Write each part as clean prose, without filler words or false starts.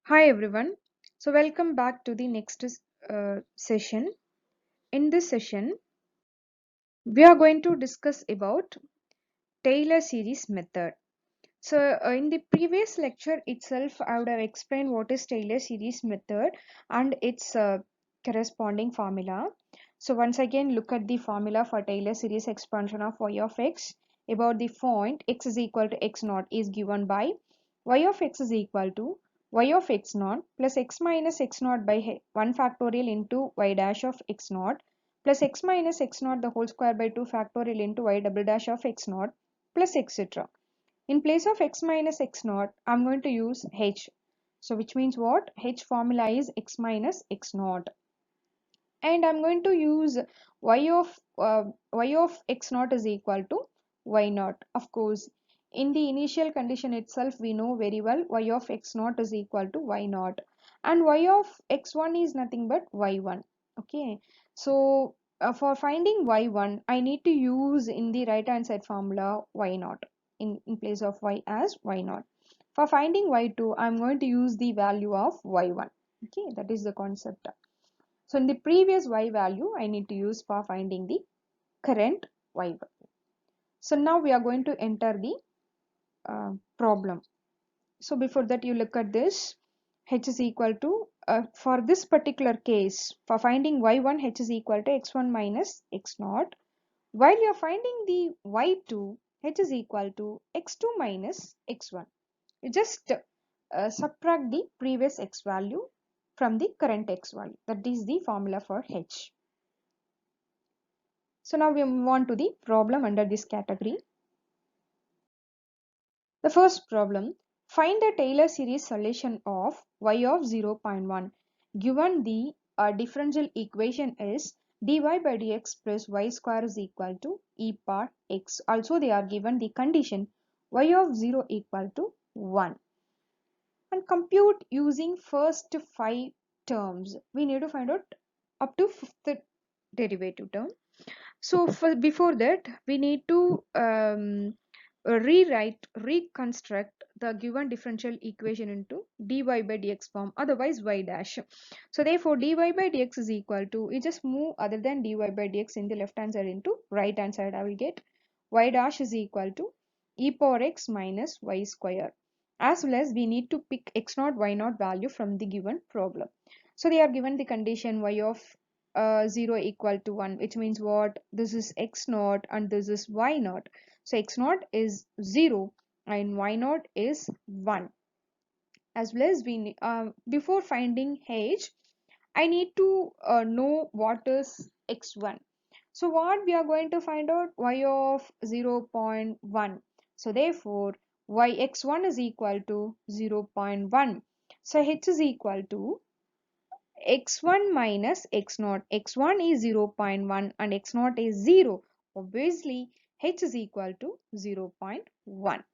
Hi everyone. So welcome back to the next session. In this session, we are going to discuss about Taylor series method. So in the previous lecture itself, I would have explained what is Taylor series method and its corresponding formula. So once again, look at the formula for Taylor series expansion of y of x about the point x is equal to x naught is given by y of x is equal to y of x naught plus x minus x naught by 1 factorial into y dash of x naught plus x minus x naught the whole square by 2 factorial into y double dash of x naught plus etc. In place of x minus x naught, I'm going to use h. So which means what? H formula is x minus x naught. And I'm going to use y of x naught is equal to y naught. Of course, in the initial condition itself, we know very well y of x naught is equal to y naught. And y of x1 is nothing but y1. Okay. So for finding y1, I need to use in the right hand side formula y naught in place of y as y naught. For finding y2, I'm going to use the value of y1. Okay, that is the concept. So in the previous y value, I need to use for finding the current y value. So now we are going to enter the problem. So before that, you look at this. H is equal to, for this particular case, for finding y1, h is equal to x1 minus x naught. While you are finding the y2, h is equal to x2 minus x1. You just subtract the previous x value from the current x value. That is the formula for h. So now we move on to the problem under this category. The first problem, find the Taylor series solution of y of 0.1 given the differential equation is dy by dx plus y square is equal to e power x. Also they are given the condition y of 0 equal to 1. And compute using first 5 terms. We need to find out up to fifth derivative term. So before that, we need to reconstruct the given differential equation into dy by dx form, otherwise y dash. So therefore, dy by dx is equal to, you just move other than dy by dx in the left hand side into right hand side. I will get y dash is equal to e power x minus y square. As well as we need to pick x naught, y naught value from the given problem. So they are given the condition y of 0 equal to 1, which means what? This is x naught and this is y naught. So x naught is 0 and y naught is 1. As well as we before finding h, I need to know what is x1. So what we are going to find out? Y of 0.1. So therefore y x1 is equal to 0.1. So h is equal to x1 minus x0. x1 is 0.1 and x0 is 0. Obviously, h is equal to 0.1.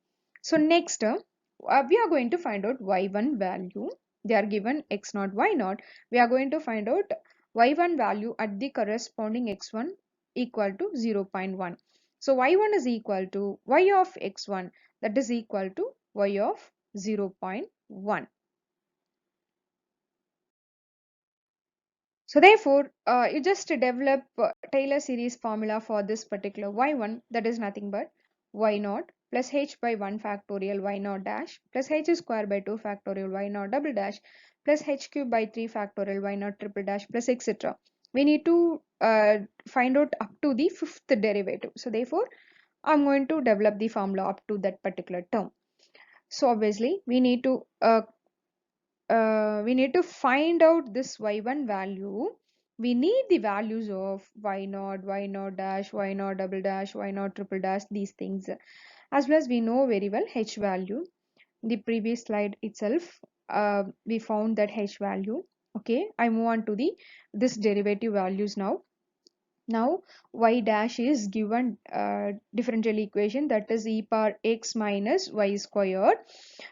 So next, we are going to find out y1 value. They are given x0, y0. We are going to find out y1 value at the corresponding x1 equal to 0.1. So y1 is equal to y of x1, that is equal to y of 0.1. So therefore, you just develop Taylor series formula for this particular y1, that is nothing but y naught plus h by 1 factorial y naught dash plus h square by 2 factorial y naught double dash plus h cube by 3 factorial y naught triple dash plus etc. We need to find out up to the fifth derivative. So therefore, I'm going to develop the formula up to that particular term. So obviously, we need to find out this y1 value. We need the values of y naught dash, y naught double dash, y naught triple dash, these things. As well as we know very well h value. The previous slide itself, we found that h value. Okay, I move on to the this derivative values now. Now y dash is given differential equation, that is e power x minus y squared.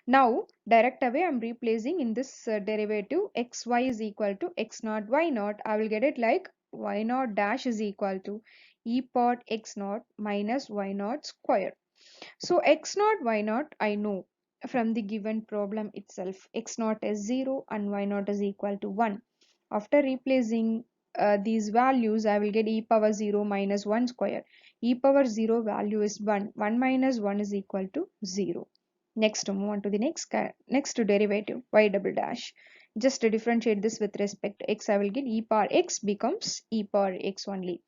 Now direct away I'm replacing in this derivative xy is equal to x naught y naught. I will get it like y naught dash is equal to e power x naught minus y naught square. So x naught y naught I know. from the given problem itself. X naught is 0 and y naught is equal to 1. After replacing these values, I will get e power 0 minus 1 square. E power 0 value is 1. 1 minus 1 is equal to 0. Next, move on to the next derivative, y double dash. Just to differentiate this with respect to x, I will get e power x becomes e power x only.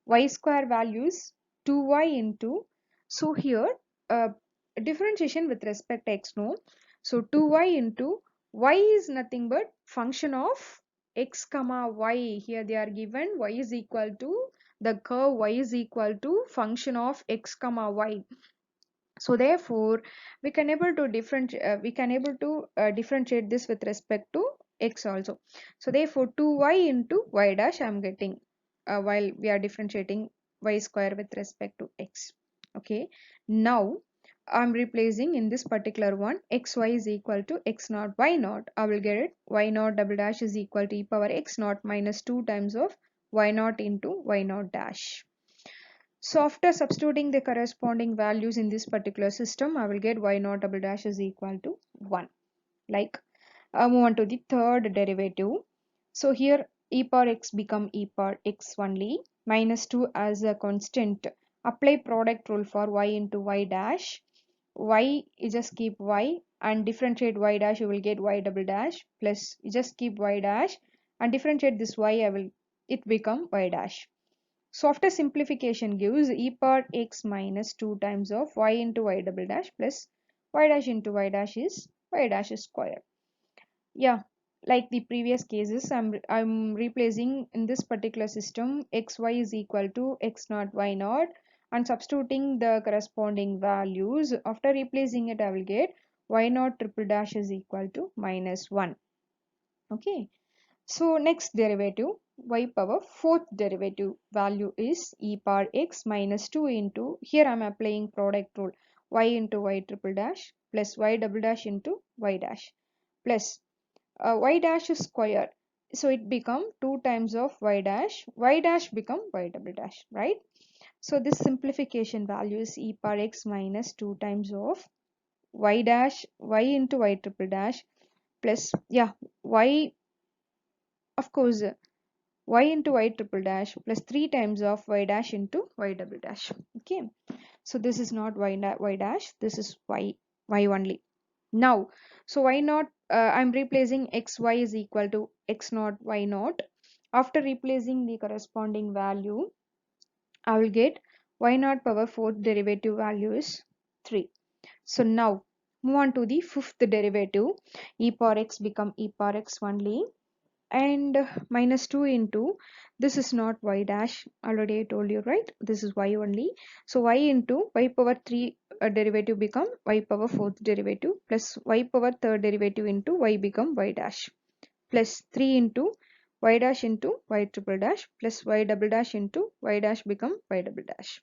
Y square values 2y into, so here uh, differentiation with respect to x, no, so 2y into y is nothing but function of x comma y. Here they are given y is equal to the curve, y is equal to function of x comma y. So therefore we can able to differentiate this with respect to x also. So therefore 2y into y dash I am getting while we are differentiating y square with respect to x. Okay, now I'm replacing in this particular one xy is equal to x naught y naught. I will get it y naught double dash is equal to e power x naught minus 2 times of y naught into y naught dash. So after substituting the corresponding values in this particular system, I will get y naught double dash is equal to 1. Like, move on to the third derivative. So here e power x become e power x only, minus 2 as a constant. Apply product rule for y into y dash. Y, you just keep y and differentiate y dash, you will get y double dash, plus you just keep y dash and differentiate this y, it become y dash. So after simplification gives e power x minus 2 times of y into y double dash plus y dash into y dash is y dash square. Yeah, like the previous cases, I'm replacing in this particular system xy is equal to x naught y naught and substituting the corresponding values. After replacing it, I will get y naught triple dash is equal to minus 1. Okay. So next derivative, y power fourth derivative value is e power x minus 2 into, here I am applying product rule, y into y triple dash plus y double dash into y dash plus y dash square. So it become 2 times of y dash become y double dash, right? So this simplification value is e power x minus 2 times of y dash, y into y triple dash plus, yeah, y, of course, y into y triple dash plus 3 times of y dash into y double dash. Okay, so this is not y dash, this is y only. Now, so y naught, I'm replacing xy is equal to x naught y naught. After replacing the corresponding value, I will get y naught power fourth derivative value is 3. So now move on to the fifth derivative, e power x become e power x only, and minus 2 into, this is not y dash, already I told you, right? This is y only. So y into y power 3 derivative become y power fourth derivative plus y power third derivative into y become y dash plus 3 into y dash into y triple dash plus y double dash into y dash become y double dash.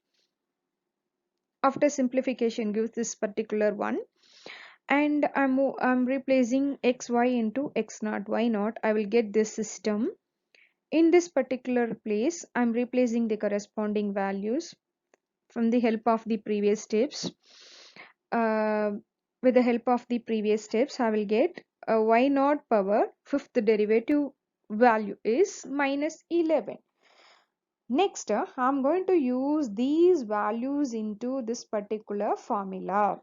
After simplification gives this particular one, and I'm replacing xy into x naught y naught. I will get this system. In this particular place, I'm replacing the corresponding values from the help of the previous steps. Uh, with the help of the previous steps, I will get y naught power fifth derivative value is minus 11. Next, I'm going to use these values into this particular formula.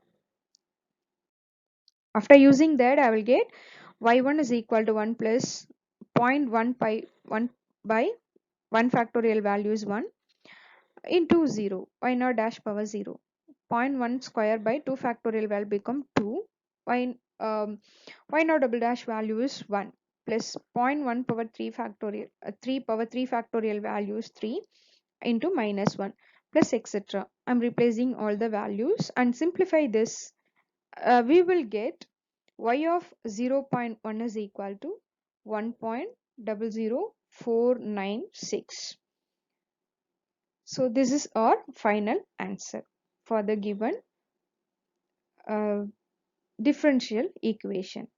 After using that, I will get y1 is equal to 1 plus 0.1 pi 1 by 1 factorial value is 1 into 0, y naught dash power 0. 0.1 square by 2 factorial value become 2, y, y naught double dash value is 1 plus 0.1 power 3 factorial 3 power 3 factorial value is 3 into minus 1 plus etc. I'm replacing all the values and simplify this. We will get y of 0.1 is equal to 1.00496. So this is our final answer for the given uh, differential equation.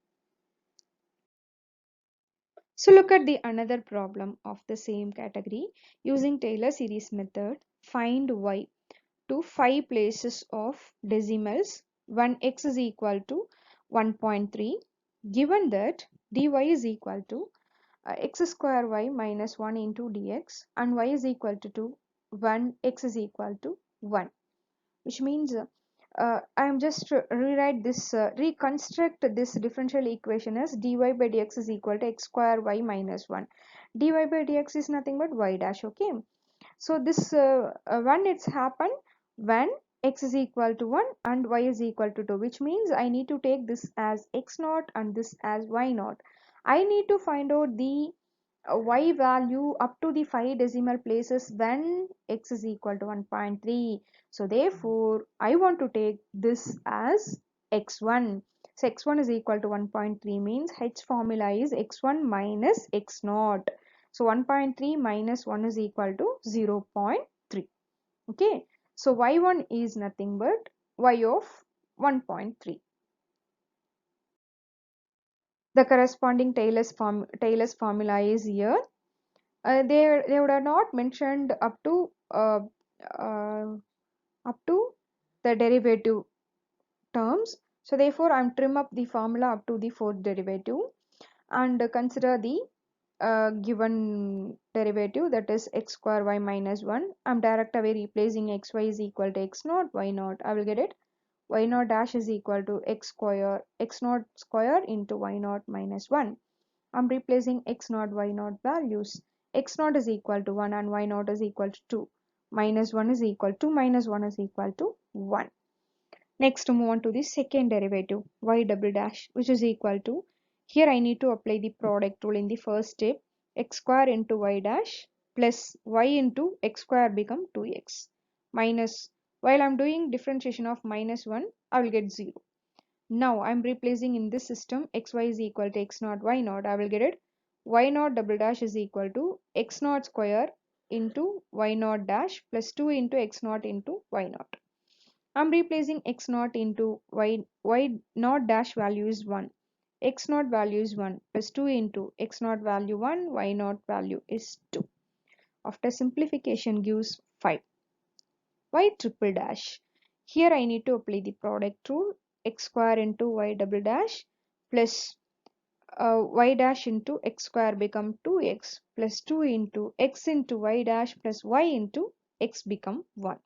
So look at the another problem of the same category. Using Taylor series method, find y to 5 places of decimals when x is equal to 1.3, given that dy is equal to x square y minus 1 into dx and y is equal to 2 when x is equal to 1, which means I am just rewrite this, reconstruct this differential equation as dy by dx is equal to x square y minus 1. Dy by dx is nothing but y dash, okay. So this when it's happened when x is equal to 1 and y is equal to 2, which means I need to take this as x naught and this as y naught. I need to find out the y value up to the 5 decimal places when x is equal to 1.3. So therefore I want to take this as x1. So x1 is equal to 1.3 means h formula is x1 minus x naught. So 1.3 minus 1 is equal to 0.3. Okay. So y1 is nothing but y of 1.3. The corresponding Taylor's formula is here. They would have not mentioned uh, up to the derivative terms. So therefore I'm trim up the formula up to the fourth derivative and consider the given derivative, that is x square y minus 1. I'm direct away replacing xy is equal to x naught y naught. I will get it y naught dash is equal to x naught square into y naught minus 1. I'm replacing x naught y naught values. X naught is equal to 1 and y naught is equal to 2. Minus 1 is equal to minus 1 is equal to 1. Next, to move on to the second derivative, y double dash, which is equal to, here I need to apply the product rule in the first step, x square into y dash plus y into x square become 2x minus, while I'm doing differentiation of minus 1, I will get 0. Now I'm replacing in this system xy is equal to x naught y naught. I will get it y naught double dash is equal to x naught square into y naught dash plus 2 into x naught into y naught. I'm replacing x naught into y naught dash value is 1. X naught value is 1 plus 2 into x naught value 1, y naught value is 2. After simplification gives 5. Y triple dash. Here I need to apply the product rule, x square into y double dash plus y dash into x square become 2x plus 2 into x into y dash plus y into x become 1.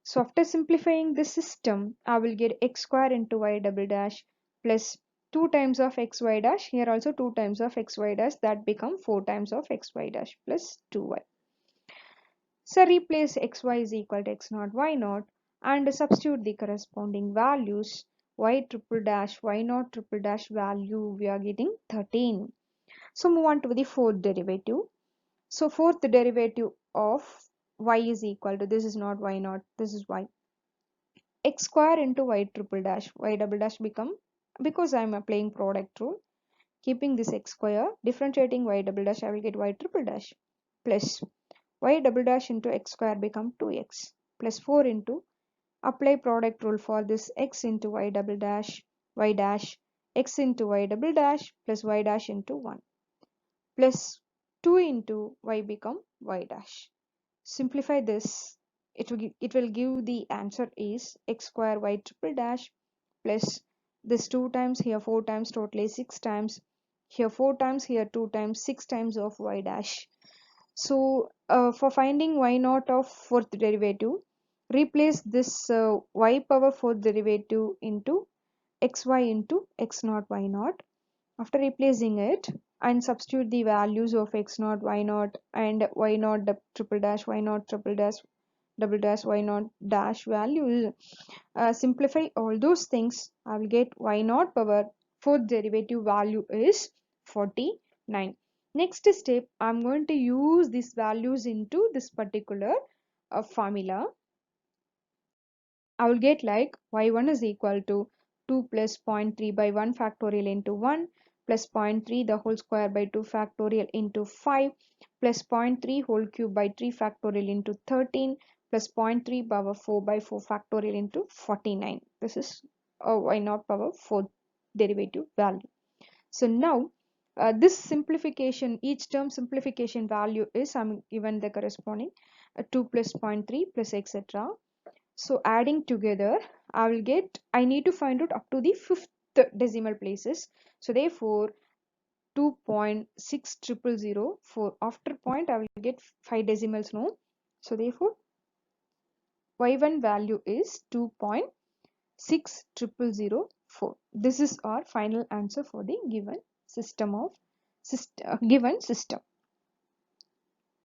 So after simplifying this system, I will get x square into y double dash plus 2 times of xy dash. Here also 2 times of xy dash, that become 4 times of xy dash plus 2y. So replace xy is equal to x naught y naught and substitute the corresponding values. Y triple dash y naught triple dash value we are getting 13. So move on to the fourth derivative. So fourth derivative of y is equal to, this is not y naught, this is y, x square into y triple dash, y double dash become, because I am applying product rule, keeping this x square, differentiating y double dash, I will get y triple dash plus y double dash into x square become 2x plus 4 into, apply product rule for this, x into y double dash y dash x into y double dash plus y dash into 1 plus 2 into y become y dash. Simplify this, it will give the answer is x square y triple dash plus this 2 times, here 4 times, totally 6 times, here 4 times, here 2 times, 6 times of y dash. So for finding y naught of fourth derivative, replace this y power fourth derivative into xy into x naught y naught. After replacing it and substitute the values of x naught y naught and y naught triple dash y naught triple dash double dash y naught dash values, simplify all those things, I will get y naught power fourth derivative value is 49. Next step, I'm going to use these values into this particular formula. I will get like y1 is equal to 2 plus 0.3 by 1 factorial into 1 plus 0.3 the whole square by 2 factorial into 5 plus 0.3 whole cube by 3 factorial into 13 plus 0.3 power 4 by 4 factorial into 49. This is y naught power 4 derivative value. So now this simplification, each term simplification value is, I'm given the corresponding 2 plus 0.3 plus etc. So adding together, I need to find out up to the fifth decimal places. So therefore 2.6004, after point I will get 5 decimals, no? So therefore y1 value is 2.6004. This is our final answer for the given system.